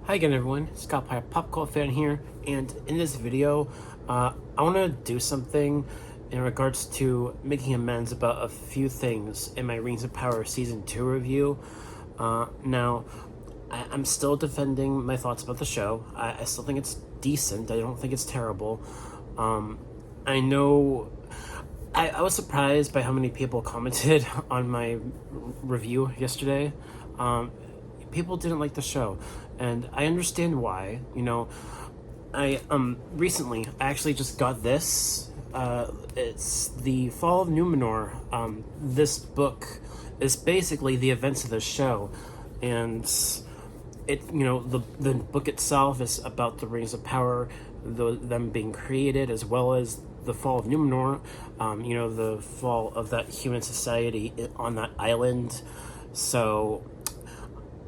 Hi again, everyone. Scott Pye, Pop Cult Fan here, and in this video, I want to do something in regards to making amends about a few things in my Rings of Power Season 2 review. Now, I'm still defending my thoughts about the show. I still think it's decent. I don't think it's terrible. I know I was surprised by how many people commented on my review yesterday. People didn't like the show, and I understand why. I recently I actually just got this. It's the Fall of Numenor. This book is basically the events of the show, and the book itself is about the Rings of Power, them being created, as well as the fall of Numenor. The fall of that human society on that island. So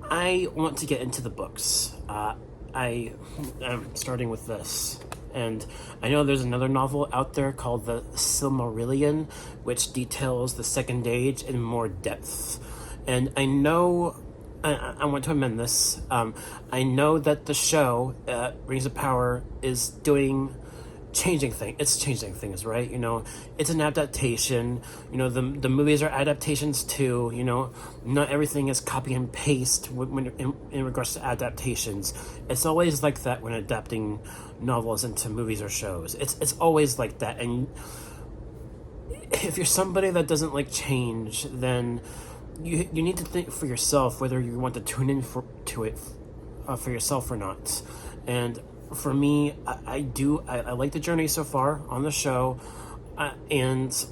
I want to get into the books. I'm starting with this. And I know there's another novel out there called The Silmarillion, which details the Second Age in more depth. And I know, I want to amend this. I know that the show, Rings of Power, is changing things, right? It's an adaptation. The movies are adaptations too. Not everything is copy and paste when in regards to adaptations. It's always like that when adapting novels into movies or shows. It's always like that. And if you're somebody that doesn't like change, then you need to think for yourself whether you want to tune in to it for yourself or not. And for me, I like the journey so far on the show, and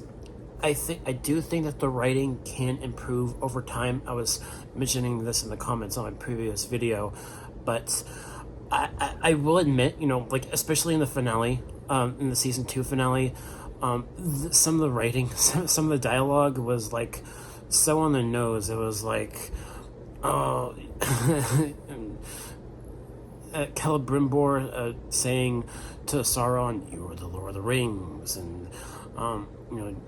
I do think that the writing can improve over time. I was mentioning this in the comments on my previous video, but I will admit, especially in the finale, in the season 2 finale, some of the writing, some of the dialogue was like so on the nose. It was like, oh. Celebrimbor saying to Sauron, "You are the Lord of the Rings," and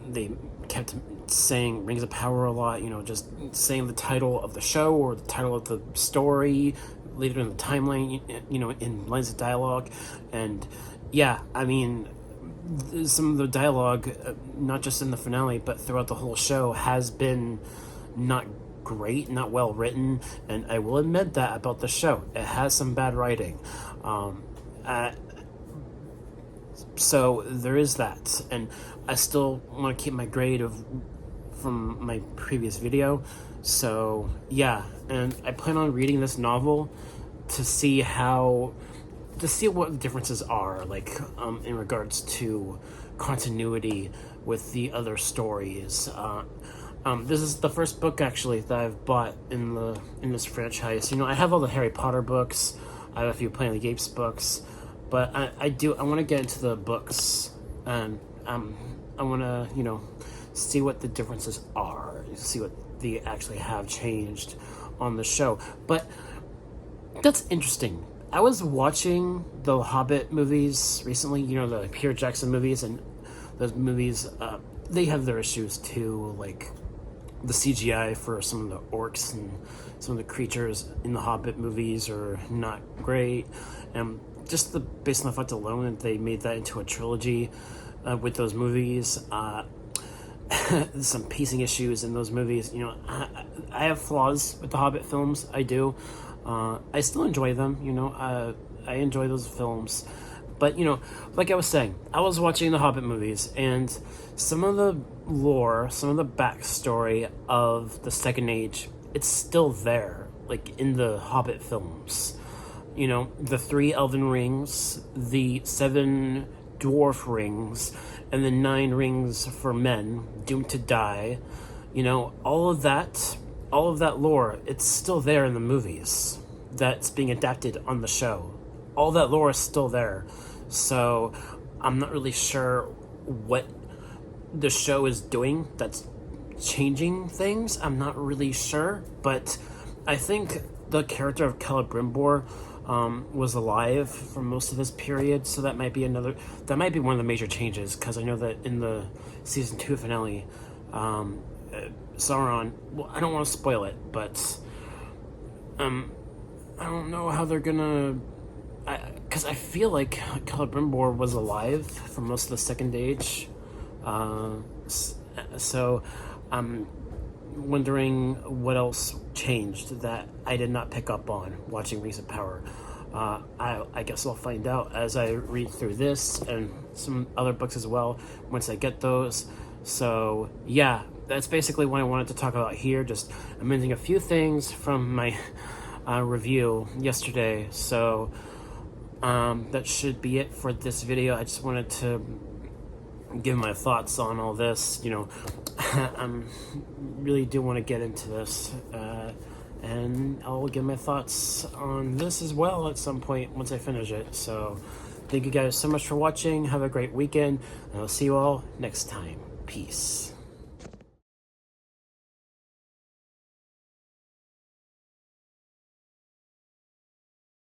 they kept saying Rings of Power a lot. Just saying the title of the show or the title of the story later in the timeline. In lines of dialogue, and yeah, I mean, some of the dialogue, not just in the finale but throughout the whole show, has been not great, not well written, and I will admit that about the show. It has some bad writing. So there is that, and I still want to keep my grade from my previous video. So yeah, and I plan on reading this novel to see what the differences are, in regards to continuity with the other stories. This is the first book actually that I've bought in this franchise. I have all the Harry Potter books. I have a few Planet of the Apes books, but I want to get into the books, and I want to see what the differences are, see what they actually have changed on the show. But that's interesting. I was watching the Hobbit movies recently. The Peter Jackson movies, and those movies they have their issues too, like the CGI for some of the orcs and some of the creatures in the Hobbit movies are not great. And just based on the fact alone that they made that into a trilogy with those movies, some pacing issues in those movies. I have flaws with the Hobbit films. I do. I still enjoy them. I enjoy those films. But, like I was saying, I was watching the Hobbit movies, and some of the lore, some of the backstory of the Second Age, it's still there, in the Hobbit films. The 3 elven rings, the 7 dwarf rings, and the 9 rings for men, doomed to die. All of that lore, it's still there in the movies that's being adapted on the show. All that lore is still there. So I'm not really sure what the show is doing that's changing things. I'm not really sure, but I think the character of Celebrimbor was alive for most of this period, so that might be one of the major changes, because I know that in the season 2 finale, Sauron, well, I don't want to spoil it, but I don't know how they're gonna, because I feel like Celebrimbor was alive for most of the Second Age, so I'm wondering what else changed that I did not pick up on watching Rings of Power. I guess I'll find out as I read through this and some other books as well once I get those. So yeah, that's basically what I wanted to talk about here. Just amending a few things from my review yesterday. So that should be it for this video. I just wanted to give my thoughts on all this. I really do want to get into this, and I'll give my thoughts on this as well at some point once I finish it. So thank you guys so much for watching. Have a great weekend, and I'll see you all next time. Peace.